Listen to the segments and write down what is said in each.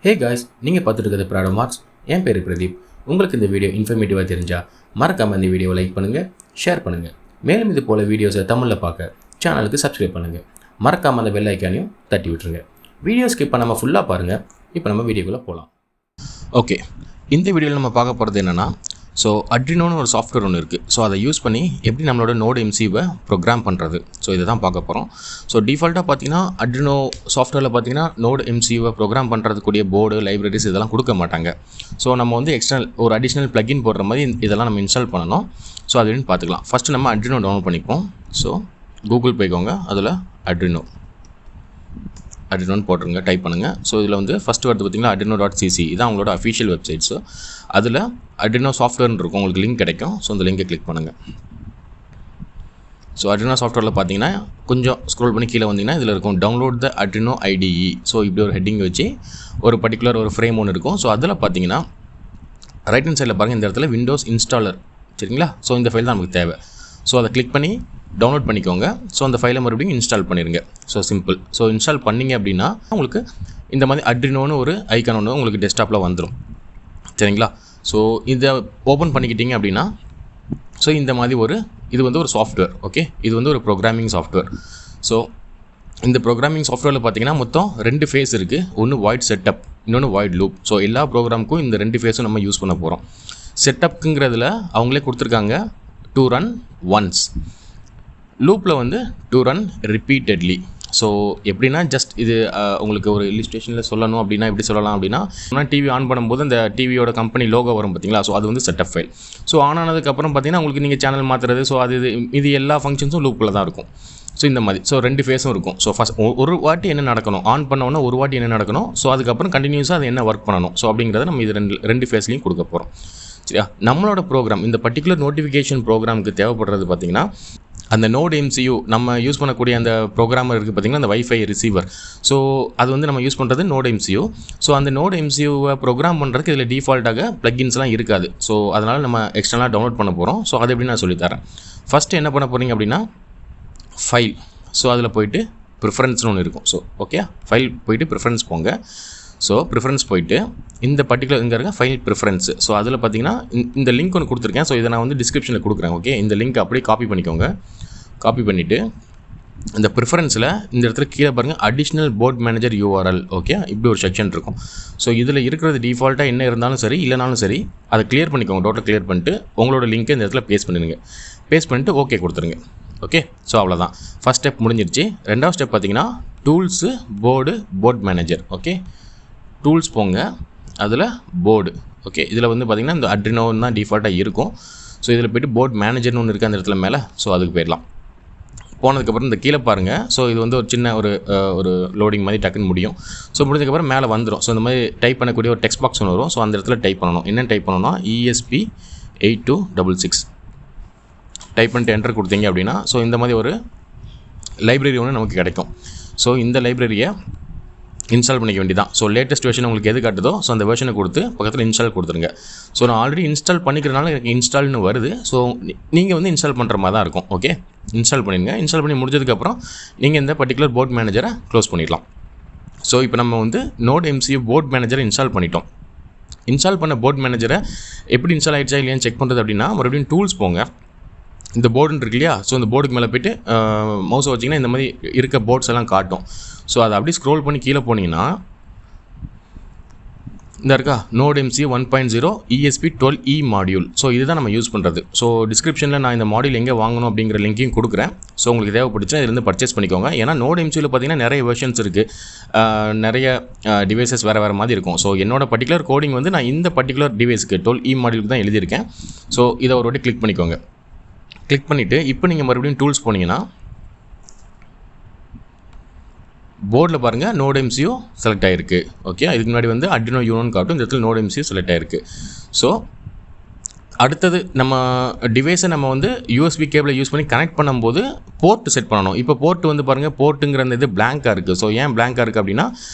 Hey guys, நீங்கள் பார்த்துட்டு இருக்கிறது ப்ராடோ மார்க்ஸ். என் பேர் பிரதீப். உங்களுக்கு இந்த வீடியோ இன்ஃபர்மேட்டிவாக தெரிஞ்சால் மறக்காமல் இந்த வீடியோவை லைக் பண்ணுங்கள், ஷேர் பண்ணுங்கள். மேலும் இது போல் வீடியோஸை தமிழில் பார்க்க சேனலுக்கு சப்ஸ்கிரைப் பண்ணுங்கள். மறக்காமல் அந்த பெல் ஐக்கானையும் தட்டி விட்டுருங்க. வீடியோ ஸ்கிப் பண்ணாமல் ஃபுல்லாக பாருங்கள். இப்போ நம்ம வீடியோக்குள்ளே போகலாம். ஓகே, இந்த வீடியோவில் நம்ம பார்க்க போகிறது என்னென்னா, Arduinoன்னு ஒரு சாஃப்ட்வேர் ஒன்று இருக்குது. அதை யூஸ் பண்ணி எப்படி நம்மளோட Nodemcuவை ப்ரோக்ராம் பண்ணுறது, இதை தான் பார்க்க போகிறோம். டிஃபால்ட்டாக பார்த்தீங்கன்னா Arduino சாஃப்ட்வேரில் பார்த்தீங்கன்னா Nodemcuவை ப்ரோக்ராம் பண்ணுறதுக்கூடிய போர்டு, லைப்ரரிஸ் இதெல்லாம் கொடுக்க மாட்டாங்க. நம்ம வந்து ஒரு அடிஷ்னல் ப்ளகின் போடுற மாதிரி இதெல்லாம் நம்ம இன்ஸ்டால் பண்ணணும். அது எப்படின்னு பார்த்துக்கலாம். ஃபஸ்ட்டு நம்ம Arduino டவுன்லோட் பண்ணிப்போம். கூகுள் போய்க்கோங்க, அதில் Arduinoன்னு போட்டுருங்க, டைப் பண்ணுங்கள். இதில் வந்து ஃபஸ்ட்டு வருது பார்த்திங்கன்னா Arduino.cc, இதான் அவங்களோட அஃபிஷியல் வெப்சைட்ஸு. அதில் Arduino சாஃப்ட்வேர்னு இருக்கும், உங்களுக்கு லிங்க் கிடைக்கும். இந்த லிங்கை கிளிக் பண்ணுங்கள். Arduino சாஃப்ட்வேரில் பார்த்தீங்கன்னா கொஞ்சம் ஸ்க்ரோல் பண்ணி கீழே வந்தீங்கன்னா இதில் இருக்கும் டவுன்லோட் த Arduino IDE. இப்படி ஒரு ஹெட்டிங் வச்சு ஒரு பர்டிகுலர் ஒரு ஃப்ரேம் ஒன்று இருக்கும். அதில் பார்த்தீங்கன்னா ரைட் ஹேண்ட் சைடில் பாருங்கள், இந்த இடத்துல விண்டோஸ் இன்ஸ்டாலர், சரிங்களா? இந்த ஃபைல் தான் நமக்கு தேவை. அதை கிளிக் பண்ணி டவுன்லோட் பண்ணிக்கோங்க. அந்த ஃபைலை மறுபடியும் இன்ஸ்டால் பண்ணிடுங்க. சிம்பிள். இன்ஸ்டால் பண்ணிங்க அப்படின்னா உங்களுக்கு இந்த மாதிரி Arduinoன்னு ஒரு ஐக்கான் ஒன்று உங்களுக்கு டெஸ்க்டாப்பில் வந்துடும், சரிங்களா? இதை ஓப்பன் பண்ணிக்கிட்டீங்க அப்படின்னா இந்த மாதிரி இது வந்து ஒரு சாஃப்ட்வேர். ஓகே, இது வந்து ஒரு ப்ரோக்ராமிங் சாஃப்ட்வேர். இந்த ப்ரோக்ராமிங் சாஃப்ட்வேரில் பார்த்தீங்கன்னா மொத்தம் 2 ஃபேஸ் இருக்குது. ஒன்று வாய்ட் செட்டப், இன்னொன்று வாய்ட் லூப். எல்லா ப்ரோக்ராமுக்கும் இந்த 2 ஃபேஸும் நம்ம யூஸ் பண்ண போகிறோம். செட்டப்புங்கிறதுல அவங்களே கொடுத்துருக்காங்க டு ரன் ஒன்ஸ், லூப்பில் வந்து டு ரன் ரிப்பீட்டட்லி. எப்படின்னா ஜஸ்ட் இது உங்களுக்கு ஒரு இல்லுஸ்ட்ரேஷனில் சொல்லணும் அப்படின்னா எப்படி சொல்லலாம் அப்படின்னா, டிவி ஆன் பண்ணும்போது அந்த டிவியோட கம்பெனி லோகோ வரும் பார்த்தீங்களா? அது வந்து செட்டப் ஃபைல். ஆன் ஆனதுக்கப்புறம் பார்த்தீங்கன்னா உங்களுக்கு நீங்கள் சேனல் மாற்றுறது, இது எல்லா ஃபங்க்ஷன்ஸும் லூப்பில் தான் இருக்கும். இந்த மாதிரி 2 ஃபேஸும் இருக்கும். ஃபஸ்ட் ஒரு வாட்டி என்ன நடக்கணும், ஆன் பண்ணோன்னா ஒரு வாட்டி என்ன நடக்கணும், அதுக்கப்புறம் கண்டினியூஸாக அது என்ன ஒர்க் பண்ணணும், அப்படிங்கிறத நம்ம இது ரெண்டு ஃபேஸ்லையும் கொடுக்க போகிறோம், சரியா? நம்மளோட ப்ரோக்ராம், இந்த பர்டிகுலர் நோட்டிஃபிகேஷன் ப்ரோக்ராமுக்கு தேவைப்படுறது பார்த்தீங்கன்னா அந்த Nodemcu நம்ம யூஸ் பண்ணக்கூடிய அந்த ப்ரோக்ராமர் இருக்குது பார்த்திங்கன்னா, அந்த வைஃபை ரிசீவர். அது வந்து நம்ம யூஸ் பண்ணுறது Nodemcu. அந்த Nodemcuவை ப்ரோக்ராம் பண்ணுறதுக்கு இதில் டிஃபால்ட்டாக ப்ளக்கின்ஸ்லாம் இருக்காது. அதனால் நம்ம எக்ஸ்டர்னலாக டவுன்லோட் பண்ண போகிறோம். அது எப்படி நான் சொல்லித்தரேன். ஃபஸ்ட்டு என்ன பண்ண போகிறீங்க அப்படின்னா ஃபைல், அதில் போய்ட்டு ப்ரிஃபரன்ஸ்னு ஒன்று இருக்கும். ஓகே, ஃபைல் போய்ட்டு ப்ரிஃபரன்ஸ் போங்க. ப்ரிஃபரன்ஸ் போய்ட்டு இந்த பர்டிகுலர் இங்கே இருக்க ஃபைல் ப்ரிஃபரன்ஸ். அதில் பார்த்தீங்கன்னா இந்த லிங்க் ஒன்று கொடுத்துருக்கேன். இதை நான் வந்து டிஸ்கிரிப்ஷனில் கொடுக்குறேன். ஓகே, இந்த லிங்க் அப்படியே காப்பி பண்ணிக்கோங்க. காப்பி பண்ணிவிட்டு இந்த ப்ரிஃபரன்ஸில் இந்த இடத்துல கீழே பாருங்கள் additional board manager URL. Okay, இப்படி ஒரு செக்ஷன் இருக்கும். இதில் இருக்கிறது டிஃபால்ட்டாக என்ன இருந்தாலும் சரி இல்லைனாலும் சரி அதை கிளியர் பண்ணிக்கோங்க. டோட்டல் கிளியர் பண்ணிட்டு உங்களோட லிங்க்கை இந்த இடத்துல பேஸ்ட் பண்ணிடுங்க. பேஸ்ட் பண்ணிட்டு ஓகே கொடுத்துருங்க. ஓகே, அவ்வளோதான். ஃபஸ்ட் ஸ்டெப் முடிஞ்சிருச்சு. ரெண்டாவது ஸ்டெப் பார்த்தீங்கன்னா tools, board manager. Okay, tools போங்க, அதில் போர்டு. ஓகே, இதில் வந்து பார்த்திங்கன்னா இந்த Arduino தான் டிஃபால்ட்டாக இருக்கும். இதில் போய்ட்டு போர்ட் மேனேஜர்னு ஒன்று இருக்குது அந்த இடத்துல மேலே. அதுக்கு போயிடலாம். போனதுக்கப்புறம் இந்த கீழே பாருங்கள். இது வந்து ஒரு சின்ன ஒரு லோடிங் மாதிரி டக்குன்னு முடியும். முடிஞ்சதுக்கப்புறம் மேலே வந்துடும். இந்த மாதிரி டைப் பண்ணக்கூடிய ஒரு டெக்ஸ்ட் பாக்ஸ் ஒன்று வரும். அந்த இடத்துல டைப் பண்ணணும். என்ன டைப் பண்ணணும்னா ESP8266 டைப் பண்ணிட்டு என்டர் கொடுத்தீங்க அப்படின்னா இந்த மாதிரி ஒரு லைப்ரரி ஒன்று நமக்கு கிடைக்கும். இந்த லைப்ரரியை இன்ஸ்டால் பண்ணிக்க வேண்டியதான். லேட்டஸ்ட் வெர்ஷன் உங்களுக்கு எது காட்டுதோ அந்த வெர்ஷனை கொடுத்து பக்கத்தில் இன்ஸ்டால் கொடுத்துருங்க. நான் ஆல்ரெடி இன்ஸ்டால் பண்ணிக்கிறனால எனக்கு இன்ஸ்டால்னு வருது. நீங்கள் வந்து இன்ஸ்டால் பண்ணுற மாதிரி தான் இருக்கும். ஓகே, இன்ஸ்டால் பண்ணிடுங்க. இன்ஸ்டால் பண்ணி முடிஞ்சதுக்கப்புறம் நீங்கள் இந்த பர்டிகுலர் போர்ட் மேனேஜரை க்ளோஸ் பண்ணிடலாம். இப்போ நம்ம வந்து Nodemcu போர்ட் மேனேஜரை இன்ஸ்டால் பண்ணிட்டோம். இன்ஸ்டால் பண்ண போர்ட் மேனேஜரை எப்படி இன்ஸ்டால் ஆகிடுச்சா இல்லையான்னு செக் பண்ணுறது அப்படின்னா மறுபடியும் டூல்ஸ் போங்க. இந்த போர்டுன்னு இருக்கு இல்லையா? இந்த போர்டுக்கு மேலே போய்ட்டு மவுஸை வச்சிங்கன்னா இந்த மாதிரி இருக்க போர்ட்ஸ் எல்லாம் காட்டும். அதை அப்படியே ஸ்க்ரோல் பண்ணி கீழே போனீங்கன்னா இந்த இருக்கா Nodemcu 1.0 ESP12E மாடியூல். இதுதான் நம்ம யூஸ் பண்ணுறது. டிஸ்கிரிப்ஷனில் நான் இந்த மாடியூல் எங்கே வாங்கணும் அப்படிங்கிற லிங்க்கையும் கொடுக்குறேன். உங்களுக்கு தேவைப்படுச்சுன்னா இதுலேருந்து பர்ச்சேஸ் பண்ணிக்கோங்க. ஏன்னா Nodemcuவில் பார்த்தீங்கன்னா நிறைய வெர்ஷன்ஸ் இருக்குது, நிறைய டிவைசஸ் வேறு மாதிரி இருக்கும். என்னோட பர்டிகுலர் கோடிங் வந்து நான் இந்த பர்டிகுலர் டிவைஸுக்கு 12E மாடியூலுக்கு தான் எழுதியிருக்கேன். இதை ஒரு வாட்டி கிளிக் பண்ணிக்கோங்க. கிளிக் பண்ணிவிட்டு இப்போ நீங்கள் மறுபடியும் டூல்ஸ் போனீங்கன்னா போர்டில் பாருங்கள் Nodemcu செலக்ட் ஆகிருக்கு. ஓகே, இதுக்கு முன்னாடி வந்து Arduino Unoன்னு காட்டும், இந்த இடத்துல Nodemcu செலக்ட் ஆகிருக்கு. அடுத்தது நம்ம டிவைஸை நம்ம வந்து USB கேபிளை யூஸ் பண்ணி கனெக்ட் பண்ணும்போது போர்ட் செட் பண்ணணும். இப்போ போர்ட் வந்து பாருங்கள், போர்ட்டுங்கிற அந்த இது பிளாங்காக இருக்குது. ஏன் பிளாங்காக இருக்குது அப்படின்னா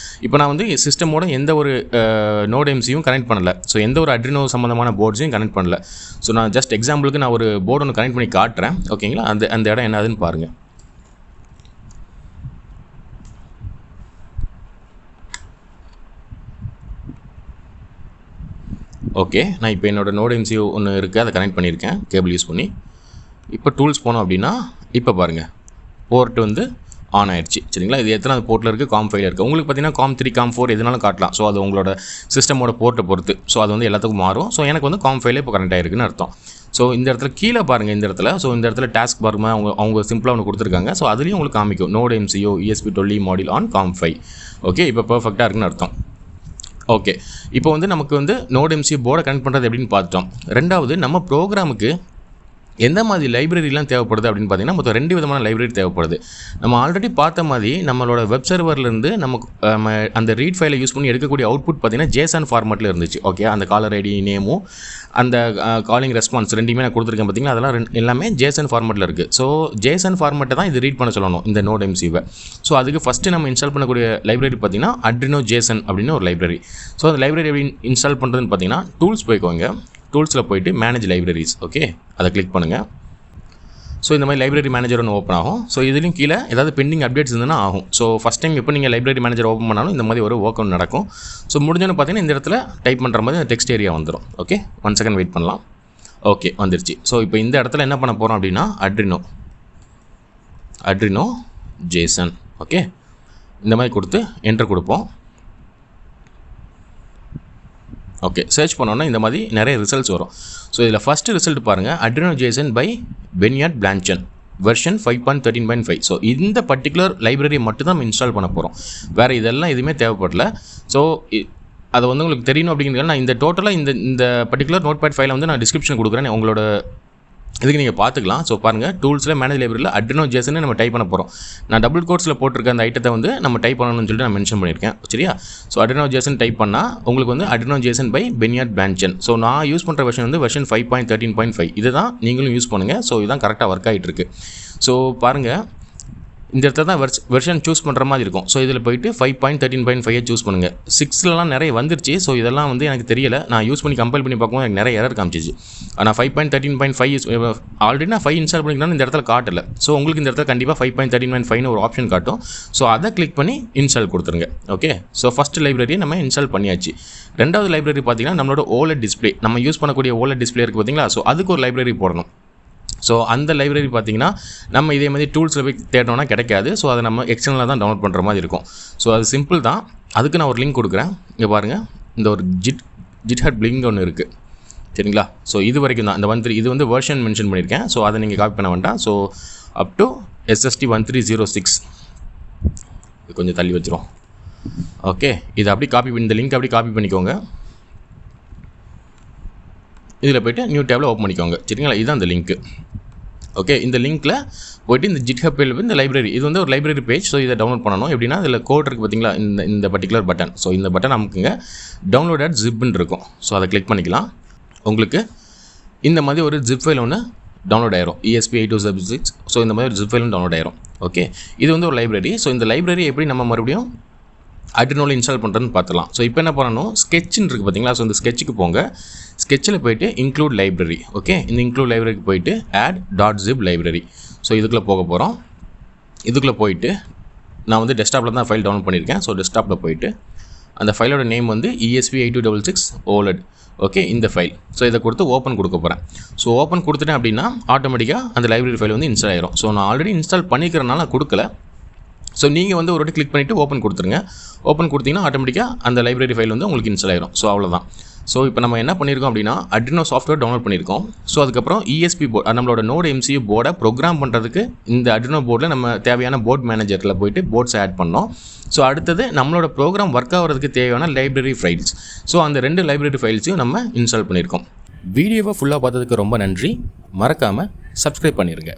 இப்போ நான் வந்து சிஸ்டமோட எந்த ஒரு Nodemcuவும் கனெக்ட் பண்ணலை. எந்த ஒரு Arduino சம்மந்தமான போர்ட்ஸையும் கனெக்ட் பண்ணல. நான் ஜஸ்ட் எக்ஸாம்பிளுக்கு நான் ஒரு போர்டு ஒன்று கனெக்ட் பண்ணி காட்டுறேன். ஓகேங்களா? அந்த இடம் என்னதுன்னு பாருங்கள். ஓகே, நான் இப்போ என்னோட Nodemcu ஒன்று இருக்குது, அதை கனெக்ட் பண்ணியிருக்கேன் கேபிள் யூஸ் பண்ணி. இப்போ டூல்ஸ் போனோம் அப்படின்னா இப்போ பாருங்கள் போர்ட் வந்து ஆன் ஆயிடுச்சு. சரிங்களா, இது எத்தனை போர்ட்டில் இருக்குது, COM5 இருக்குது. உங்களுக்கு பார்த்தீங்கன்னா COM3 COM4 எதுனாலும் காட்டலாம். ஸோ அது உங்களோட சிஸ்டமோட போர்ட்டை பொறுத்து. ஸோ அது வந்து எல்லாத்துக்கும் மாறும். ஸோ எனக்கு வந்து COM5 இப்போ கனெக்ட் ஆகிருக்குன்னு அர்த்தம். ஸோ இந்த இடத்துல கீழே பாருங்கள், இந்த இடத்துல டாஸ்க் பாருங்கள், அவங்க சிம்பிளாக ஒன்று கொடுத்துருக்காங்க. ஸோ அதுலேயும் உங்களுக்கு காமிக்கும் Nodemcu ESP module on COM5. Okay, இப்போ பர்ஃபெக்டாக இருக்குன்னு அர்த்தம். ஓகே, இப்போ வந்து நமக்கு வந்து Nodemcu போர்டை கனெக்ட் பண்ணுறது எப்படின்னு பார்த்துட்டோம். ரெண்டாவது, நம்ம ப்ரோக்ராமுக்கு எந்த மாதிரி லைப்ரரிலாம் தேவைப்படுது அப்படின்னு பார்த்தீங்கன்னா மொத்தம் 2 விதமான லைப்ரரி தேவைப்படுது. நம்ம ஆல்ரெடி பார்த்த மாதிரி நம்மளோட வெப் சர்வர்லேருந்து நம்ம அந்த ரீட் ஃபைலை யூஸ் பண்ணி எடுக்கக்கூடிய அவுட்புட் பார்த்தீங்கன்னா JSON ஃபார்மேட்டில் இருந்துச்சு. ஓகே, அந்த காலர் ஐடி நேமும் அந்த காலிங் ரெஸ்பான்ஸ் ரெண்டுமே நான் கொடுத்துருக்கேன் பார்த்தீங்கன்னா, அதெல்லாம் எல்லாமே JSON ஃபார்மேட்டில் இருக்குது. ஸோ JSON ஃபார்மேட்டை தான் இது ரீட் பண்ண சொல்லணும் இந்த Nodemcu. ஸோ அதுக்கு ஃபஸ்ட்டு நம்ம இன்ஸ்டால் பண்ணக்கூடிய லைப்ரரி பார்த்தீங்கன்னா Arduino JSON அப்படின்னு ஒரு லைப்ரரி. ஸோ அந்த லைப்ரரி எப்படி இன்ஸ்டால் பண்ணுறதுன்னு பார்த்தீங்கன்னா டூல்ஸ் போய்க்கோங்க. டூல்ஸில் போய்ட்டு மேனேஜ் லைப்ரரிஸ். ஓகே, அதை கிளிக் பண்ணுங்கள். ஸோ இந்த மாதிரி லைப்ரரி மேனேஜர் ஒன்று ஓப்பன் ஆகும். ஸோ இதுலேயும் கீழே ஏதாவது பெண்டிங் அப்டேட்ஸ் இருந்ததுன்னா ஆகும். ஸோ ஃபஸ்ட் டைம் எப்போ நீங்கள் லைப்ரரி மேனேஜர் ஓப்பன் பண்ணாலும் இந்த மாதிரி ஒரு ஒர்க் ஒன்று நடக்கும். ஸோ முடிஞ்சோன்னு பார்த்தீங்கன்னா இந்த இடத்துல டைப் பண்ணுற மாதிரி இந்த டெக்ஸ்ட் ஏரியா வந்துடும். ஓகே, 1 செகண்ட் வெயிட் பண்ணலாம். ஓகே, வந்துருச்சு. ஸோ இப்போ இந்த இடத்துல என்ன பண்ண போகிறோம் அப்படின்னா Arduino JSON. ஓகே, இந்த மாதிரி கொடுத்து என்டர் கொடுப்போம். ஓகே, சர்ச் பண்ணோன்னா இந்த மாதிரி நிறைய ரிசல்ட்ஸ் வரும். ஸோ இதில் ஃபஸ்ட்டு ரிசல்ட் பாருங்கள், Arduino JSON by Benoit Blanchon version 5.13.5. So இந்த பர்டிகுலர் லைப்ரரி மட்டும் தான் நம்ம இன்ஸ்டால் பண்ண போகிறோம். வேறு இதெல்லாம் எதுவுமே தேவைப்படல. ஸோ அதை வந்து உங்களுக்கு தெரியணும் அப்படிங்கிறதுனால நான் இந்த டோட்டலாக இந்த பர்டிகுலர் நோட்பேட் ஃபைலை வந்து நான் டிஸ்கிரிப்ஷன் கொடுக்குறேன், உங்களோட இதுக்கு நீங்கள் பார்த்துக்கலாம். ஸோ பாருங்கள், டூல்ஸில் மேனேஜ் லைப்ரரியில் Arduino JSON நம்ம டைப் பண்ண போகிறோம். நான் டபுள் கோட்ஸில் போட்டிருக்க அந்த ஐட்டத்தை வந்து நம்ம டைப் பண்ணணும்னு சொல்லிட்டு நான் மென்ஷன் பண்ணியிருக்கேன். சரியா, ஸோ Arduino JSON டைப் பண்ணால் உங்களுக்கு வந்து Arduino JSON by Benoit பிளான்ச்சன். So நான் யூஸ் பண்ணுற வெர்ஷன் வந்து வெர்ஷன் 5.13.5. இது தான் நீங்களும் யூஸ் பண்ணுங்கள். ஸோ இதுதான் கரெக்டாக ஒர்க் ஆகிட்டு இருக்கு. ஸோ பாருங்கள், இந்த இடத்துல தான் வெர்ஷன் சூஸ் பண்ணுற மாதிரி இருக்கும். ஸோ இதில் போய்ட்டு 5.13.5 சூஸ் பண்ணுங்கள். 6லலாம் நிறைய வந்துருச்சு. ஸோ இதெல்லாம் வந்து எனக்கு தெரியலை, நான் யூஸ் பண்ணி கம்பைல் பண்ணி பார்க்கும்போது எனக்கு நிறைய எரர் காமிச்சிச்சு. ஆனால் 5.13.5 ஆல்ரெடி நான் 5 இன்ஸ்டால் பண்ணிக்கலாம்னு இந்த இடத்துல காட்டலை. ஸோ உங்களுக்கு இந்த இடத்துல கண்டிப்பாக 5.13.5 ஒரு ஆப்ஷன் காட்டும். ஸோ அதை கிளிக் பண்ணி இன்ஸ்டால் கொடுத்துருங்க. ஓகே, ஸோ ஃபஸ்ட் லைப்ரரியை நம்ம இன்ஸ்டால் பண்ணியாச்சு. ரெண்டாவது லைப்ரரி பார்த்தீங்கன்னா நம்மளோட OLED டிஸ்பிளே, நம்ம யூஸ் பண்ணக்கூடிய OLED டிஸ்பிளே இருக்குது பார்த்தீங்களா. ஸோ அதுக்கு ஒரு லைப்ரரி போடணும். ஸோ அந்த லைப்ரரி பார்த்திங்கன்னா நம்ம இதே மாதிரி டூல்ஸில் போய் தேடணும்னா கிடைக்காது. ஸோ அதை நம்ம எக்ஸ்டர்னலாக தான் டவுன்லோட் பண்ணுற மாதிரி இருக்கும். ஸோ அது சிம்பிள் தான். அதுக்கு நான் ஒரு லிங்க் கொடுக்குறேன். இங்கே பாருங்கள், இந்த ஒரு ஜிட்ஹட் லிங்க் ஒன்று இருக்குது. சரிங்களா, ஸோ இது வரைக்கும் தான் இந்த 13 இது வந்து வெர்ஷன் மென்ஷன் பண்ணியிருக்கேன். ஸோ அதை நீங்கள் காப்பி பண்ண வேண்டாம். ஸோ அப் டு SST 1306 இது கொஞ்சம் தள்ளி வச்சிரும். ஓகே, இது அப்படி இந்த லிங்க் அப்படி காப்பி பண்ணிக்கோங்க. இதில் போய்ட்டு நியூ டேபில் ஓப்பன் பண்ணிக்கோங்க. சரிங்களா, இதுதான் இந்த லிங்க்கு. ஓகே, இந்த லிங்க்கில் போய்ட்டு இந்த ஜிட்ஹப்பில் இந்த லைப்ரரி, இது வந்து ஒரு லைப்ரரி பேஜ். ஸோ இதை டவுன்லோட் பண்ணணும். எப்படின்னா இதில் கோட் இருக்குது பார்த்தீங்களா, இந்த பர்டிகுலர் பட்டன். ஸோ இந்த பட்டன் நமக்குங்க டவுன்லோட் அட் ஜிப்னு இருக்கும். ஸோ அதை கிளிக் பண்ணிக்கலாம். உங்களுக்கு இந்த மாதிரி ஒரு ஜிப் ஃபைல் ஒன்று டவுன்லோட் ஆயிரும், ESP8266. ஸோ இந்த மாதிரி ஒரு ஜிப் ஃபைலும் டவுன்லோட் ஆயிரும். ஓகே, இது வந்து ஒரு லைப்ரரி. ஸோ இந்த லைப்ரரி எப்படி நம்ம மறுபடியும் Arduinoவில் இன்ஸ்டால் பண்ணுறதுன்னு பார்த்துலாம். ஸோ இப்போ என்ன பண்ணணும், ஸ்கெட்ச்னு இருக்குது பார்த்தீங்களா. ஸோ இந்த ஸ்கெட்சுக்கு போங்க. ஸ்கெட்சில் போய்ட்டு இன்க்ளூட் லைப்ரரி. ஓகே, இந்த இன்க்ளூட் லைப்ரரிக்கு போய்ட்டு add.zip லைப்ரரி. ஸோ இதுக்குள்ளே போக போகிறோம். இதுக்குள்ளே போய்ட்டு நான் வந்து டெஸ்க்டாப்பில் தான் ஃபைல் டவுன்லோட் பண்ணியிருக்கேன். ஸோ டெஸ்க்டாப்பில் போய்ட்டு அந்த ஃபைலோட நேம் வந்து ESP8266 OLED. ஓகே, இந்த ஃபைல். ஸோ இதை கொடுத்து ஓப்பன் கொடுக்க போகிறேன். ஸோ ஓப்பன் கொடுத்துட்டேன் அப்படின்னா ஆட்டோமேட்டிக்காக அந்த லைப்ரரி ஃபைல் வந்து இன்ஸ்டால் ஆயிரும். ஸோ நான் ஆல்ரெடி இன்ஸ்டால் பண்ணிக்கிறனால நான் கொடுக்கல. ஸோ நீங்கள் வந்து ஒரு வாட்டி கிளிக் பண்ணிவிட்டு ஓப்பன் கொடுத்துருங்க. ஓப்பன் கொடுத்தீங்கன்னா ஆட்டோமேட்டிக்காக அந்த லைப்ரரி ஃபைல் வந்து உங்களுக்கு இன்ஸ்டால் ஆயிரும். ஸோ அவ்வளோதான். ஸோ இப்போ நம்ம என்ன பண்ணியிருக்கோம் அப்படின்னா Arduino சாஃப்ட்வேர் டவுன்லோட் பண்ணியிருக்கோம். ஸோ அதுக்கப்புறம் ESP போர்ட், நம்மளோட Nodemcu போர்டை ப்ரோக்ராம் பண்ணுறதுக்கு இந்த Arduino போர்டில் நம்ம தேவையான போர்ட் மேனேஜரில் போய்ட்டு போர்ட்ஸ் ஆட் பண்ணோம். ஸோ அடுத்தது நம்மளோட ப்ரோக்ராம் ஒர்க் ஆகிறதுக்கு தேவையான லைப்ரரி ஃபைல்ஸ். ஸோ அந்த 2 லைப்ரரி ஃபைல்ஸையும் நம்ம இன்ஸ்டால் பண்ணியிருக்கோம். வீடியோவை ஃபுல்லாக பார்த்ததுக்கு ரொம்ப நன்றி. மறக்காமல் சப்ஸ்கிரைப் பண்ணிடுங்க.